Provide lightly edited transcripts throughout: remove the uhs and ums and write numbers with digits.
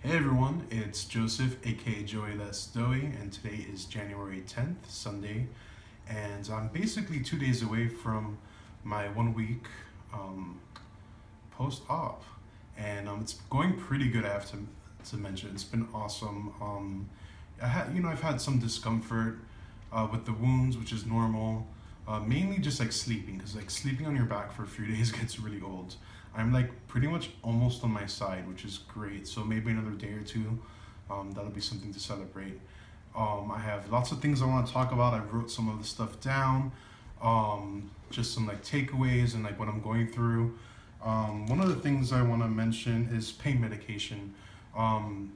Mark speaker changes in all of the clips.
Speaker 1: Hey everyone, it's Joseph, aka Joey Less Doey, and today is January 10th, Sunday, and I'm basically 2 days away from my 1 week um, post op, and it's going pretty good. I have to mention it's been awesome. I've had some discomfort with the wounds, which is normal. Mainly just like sleeping, because like sleeping on your back for a few days gets really old. I'm like pretty much almost on my side, which is great. So maybe another day or two, that'll be something to celebrate. I have lots of things I want to talk about. I wrote some of the stuff down, just some like takeaways and like what I'm going through. One of the things I want to mention is pain medication. Um,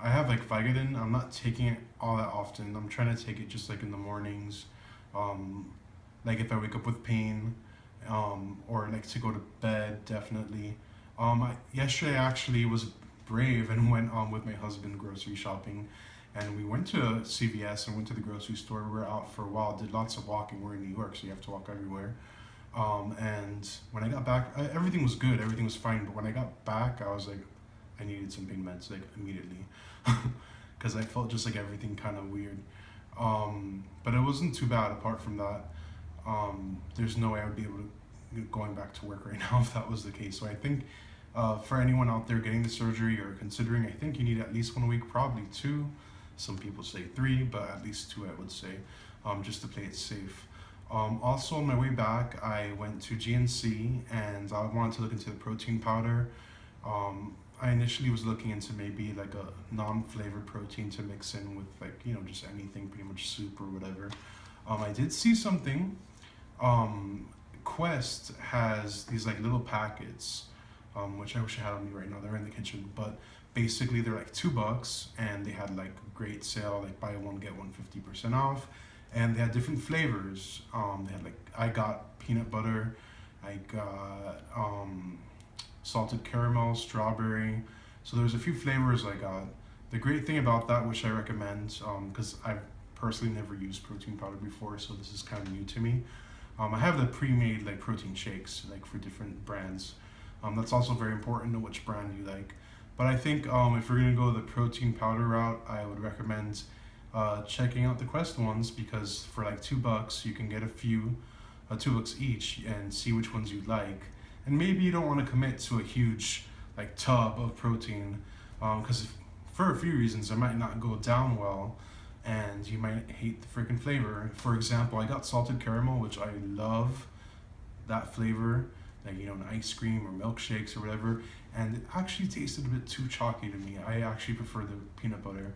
Speaker 1: I have like Vicodin. I'm not taking it all that often. I'm trying to take it just like in the mornings, um, like if I wake up with pain, or like to go to bed. Definitely. Yesterday I actually was brave and went with my husband grocery shopping, and we went to CVS and went to the grocery store. We were out for a while, did lots of walking. We're in New York, so you have to walk everywhere. And when I got back, everything was good, everything was fine. But when I got back, I was like, I needed some pain meds like immediately, because I felt just like everything kind of weird. But it wasn't too bad apart from that. There's no way I would be able to going back to work right now if that was the case. So I think for anyone out there getting the surgery or considering, I think you need at least 1 week, probably two. Some people say three, but at least two, I would say, just to play it safe. Also, on my way back, I went to GNC and I wanted to look into the protein powder. I initially was looking into maybe like a non-flavored protein to mix in with like just anything, pretty much soup or whatever. I did see something. Um, Quest has these like little packets, which I wish I had on me right now. They're in the kitchen, but basically they're like $2, and they had like a great sale, like buy one get one 50% off, and they had different flavors. They had like I got peanut butter, I got salted caramel, strawberry. So there's a few flavors I got. The great thing about that, which I recommend, because I've personally never used protein powder before, so this is kind of new to me. I have the pre-made like protein shakes like for different brands. That's also very important to which brand you like. But I think if you're gonna go the protein powder route, I would recommend checking out the Quest ones, because for like $2 you can get a few, $2 each, and see which ones you like. And maybe you don't want to commit to a huge like tub of protein, because for a few reasons it might not go down well, and you might hate the freaking flavor. For example, I got salted caramel, which I love that flavor, like in ice cream or milkshakes or whatever, and it actually tasted a bit too chalky to me. I actually prefer the peanut butter.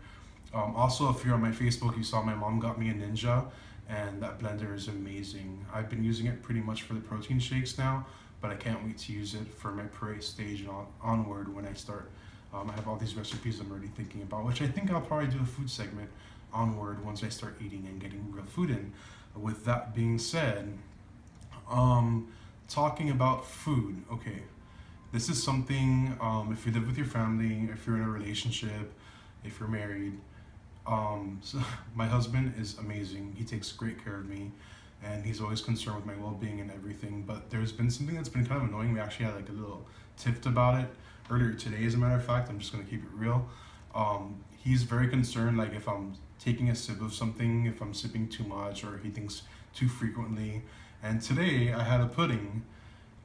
Speaker 1: Also, if you're on my Facebook, you saw my mom got me a Ninja, and that blender is amazing. I've been using it pretty much for the protein shakes now, but I can't wait to use it for my parade stage and onward when I start. I have all these recipes I'm already thinking about, which I think I'll probably do a food segment onward once I start eating and getting real food in. With that being said, talking about food, okay, this is something, if you live with your family, if you're in a relationship, if you're married, so my husband is amazing. He takes great care of me, and he's always concerned with my well-being and everything. But there's been something that's been kind of annoying. We actually had like a little tiff about it earlier today, as a matter of fact. I'm just gonna keep it real. He's very concerned, like if I'm taking a sip of something, if I'm sipping too much, or he thinks too frequently. And today I had a pudding.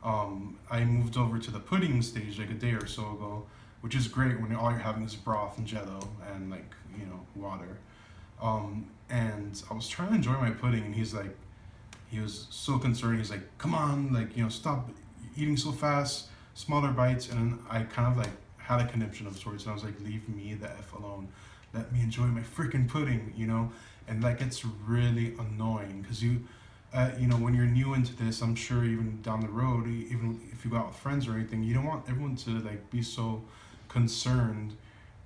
Speaker 1: I moved over to the pudding stage like a day or so ago, which is great when all you're having is broth and jello and like water. And I was trying to enjoy my pudding, and he was so concerned. He's like, "Come on, like stop eating so fast, smaller bites." And I kind of like had a conniption of sorts, and I was like, "Leave me the f alone. Let me enjoy my freaking pudding." And like it's really annoying because when you're new into this, I'm sure even down the road, even if you go out with friends or anything, you don't want everyone to like be so concerned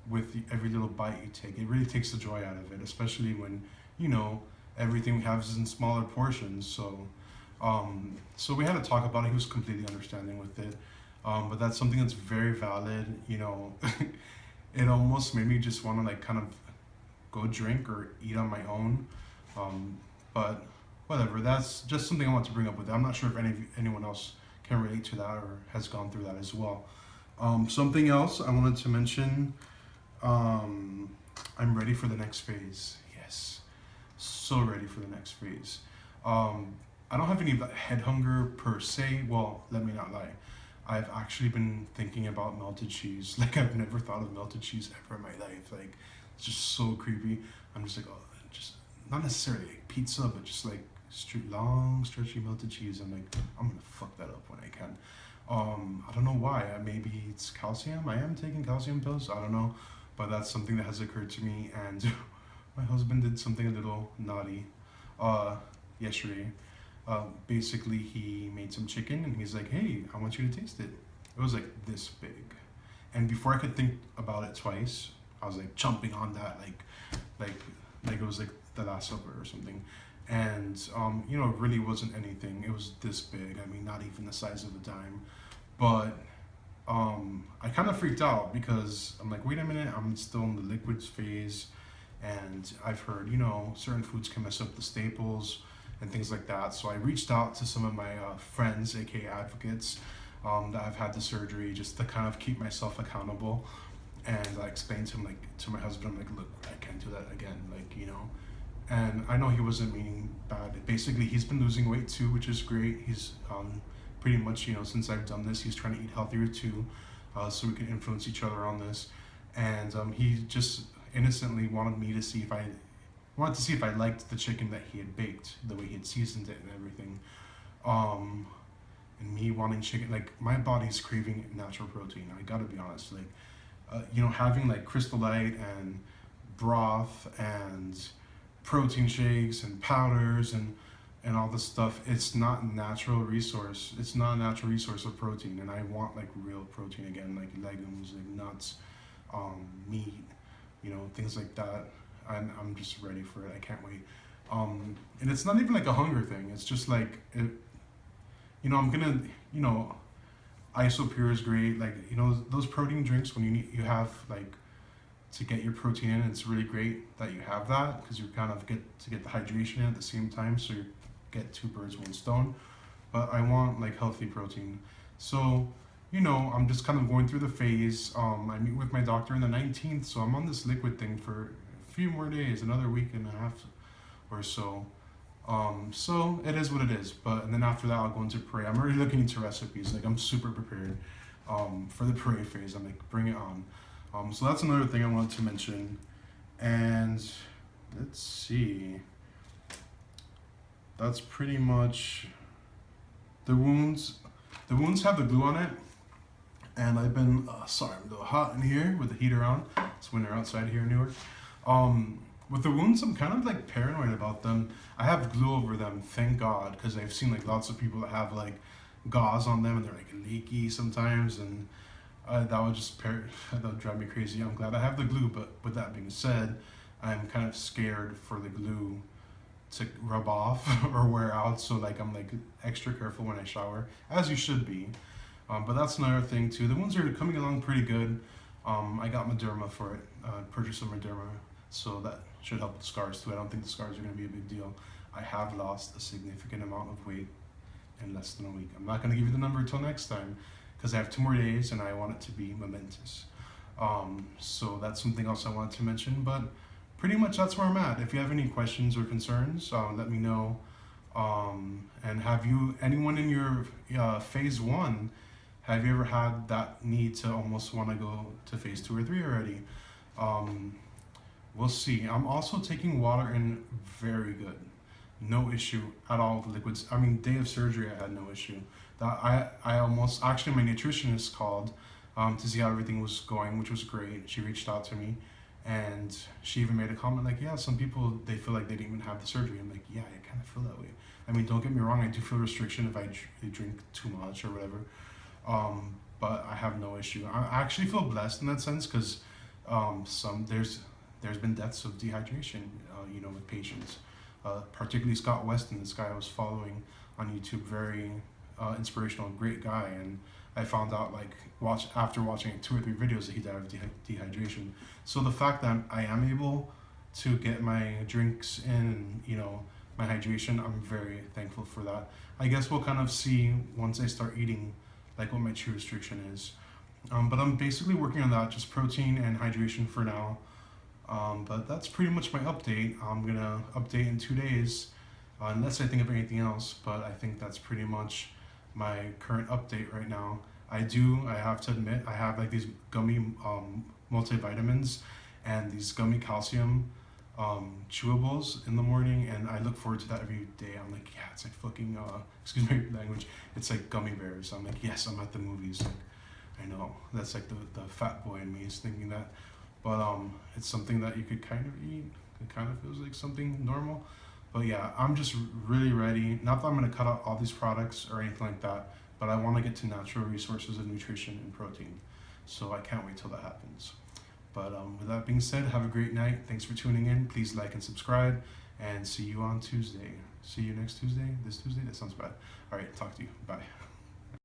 Speaker 1: with every little bite you take. It really takes the joy out of it, especially when everything we have is in smaller portions. So we had to talk about it. He was completely understanding with it, but that's something that's very valid. It almost made me just want to like kind of go drink or eat on my own, but whatever. That's just something I want to bring up with it. I'm not sure if anyone else can relate to that or has gone through that as well. Something else I wanted to mention. Um, I'm ready for the next phase. Yes, so ready for the next phase. Um, I don't have any head hunger per se. Well, let me not lie. I've actually been thinking about melted cheese. Like I've never thought of melted cheese ever in my life. Like it's just so creepy. I'm just like, oh, just not necessarily like pizza, but just like long stretchy melted cheese. I'm like, I'm gonna fuck that up when I can. I don't know why. Maybe it's calcium. I am taking calcium pills. I don't know, but that's something that has occurred to me. And my husband did something a little naughty, uh, yesterday. Basically, he made some chicken, and he's like, "Hey, I want you to taste it." It was like this big, and before I could think about it twice, I was like jumping on that, like, like it was like the Last Supper or something. And it really wasn't anything. It was this big. I mean, not even the size of a dime. But I kind of freaked out because I'm like, wait a minute, I'm still in the liquids phase, and I've heard certain foods can mess up the staples and things like that. So I reached out to some of my friends, aka advocates, that have had the surgery, just to kind of keep myself accountable. And I explained to him, like, to my husband, I'm like, look, I can't do that again, like. And I know he wasn't meaning bad. Basically, he's been losing weight too, which is great. He's pretty much, since I've done this, he's trying to eat healthier too, so we can influence each other on this. And he just innocently wanted to see if I liked the chicken that he had baked, the way he had seasoned it and everything. Um, and me wanting chicken, like my body's craving natural protein. I gotta be honest, like, having like Crystal Light and broth and protein shakes and powders and all this stuff, it's not natural resource. It's not a natural resource of protein, and I want like real protein again, like legumes, like nuts, meat, things like that. I'm just ready for it. I can't wait. And it's not even like a hunger thing. It's just like I'm gonna, Isopure is great. Like those protein drinks when you have like to get your protein in. It's really great that you have that because you kind of get to get the hydration in at the same time, so you get two birds one stone. But I want like healthy protein, so I'm just kind of going through the phase. I meet with my doctor on the 19th, so I'm on this liquid thing for a few more days, another week and a half or so. So it is what it is. And then after that, I'll go into pray. I'm already looking into recipes. Like I'm super prepared for the pray phase. I'm like, bring it on. So that's another thing I wanted to mention. And let's see. That's pretty much the wounds. The wounds have the glue on it. And I've been, sorry, I'm a little hot in here with the heater on. It's winter outside here in Newark. With the wounds, I'm kind of like paranoid about them. I have glue over them, thank God, because I've seen like lots of people that have like gauze on them and they're like leaky sometimes, and that would drive me crazy. I'm glad I have the glue, but with that being said, I'm kind of scared for the glue to rub off or wear out. So like I'm like extra careful when I shower, as you should be. But that's another thing too. The wounds are coming along pretty good. I got Mederma for it. Purchased some Mederma, so that should help the scars too. I don't think the scars are going to be a big deal. I have lost a significant amount of weight in less than a week. I'm not going to give you the number until next time because I have 2 more days and I want it to be momentous. So that's something else I wanted to mention. But pretty much that's where I'm at. If you have any questions or concerns, let me know. And have you, anyone in your phase 1, have you ever had that need to almost want to go to phase 2 or 3 already? We'll see. I'm also taking water in very good. No issue at all with the liquids. I mean, day of surgery, I had no issue. That I almost, actually my nutritionist called to see how everything was going, which was great. She reached out to me and she even made a comment like, yeah, some people, they feel like they didn't even have the surgery. I'm like, yeah, I kind of feel that way. I mean, don't get me wrong, I do feel restriction if I drink too much or whatever. But I have no issue. I actually feel blessed in that sense because there's been deaths of dehydration, with patients. Particularly Scott Weston, this guy I was following on YouTube, very inspirational, great guy, and I found out after watching 2 or 3 videos that he died of dehydration. So the fact that I am able to get my drinks in and my hydration, I'm very thankful for that. I guess we'll kind of see once I start eating like what my true restriction is. But I'm basically working on that, just protein and hydration for now. But that's pretty much my update. I'm gonna update in 2 days, unless I think of anything else. But I think that's pretty much my current update right now. I have to admit, I have like these gummy multivitamins and these gummy calcium chewables in the morning, and I look forward to that every day. I'm like, yeah, it's like fucking, excuse my language, it's like gummy bears. I'm like, yes, I'm at the movies. Like, I know that's like the fat boy in me is thinking that, but it's something that you could kind of eat. It kind of feels like something normal, but yeah, I'm just really ready. Not that I'm gonna cut out all these products or anything like that, but I want to get to natural resources of nutrition and protein. So I can't wait till that happens. But with that being said, have a great night. Thanks for tuning in. Please like and subscribe, and see you on Tuesday. See you next Tuesday. This Tuesday. That sounds bad. All right, talk to you. Bye.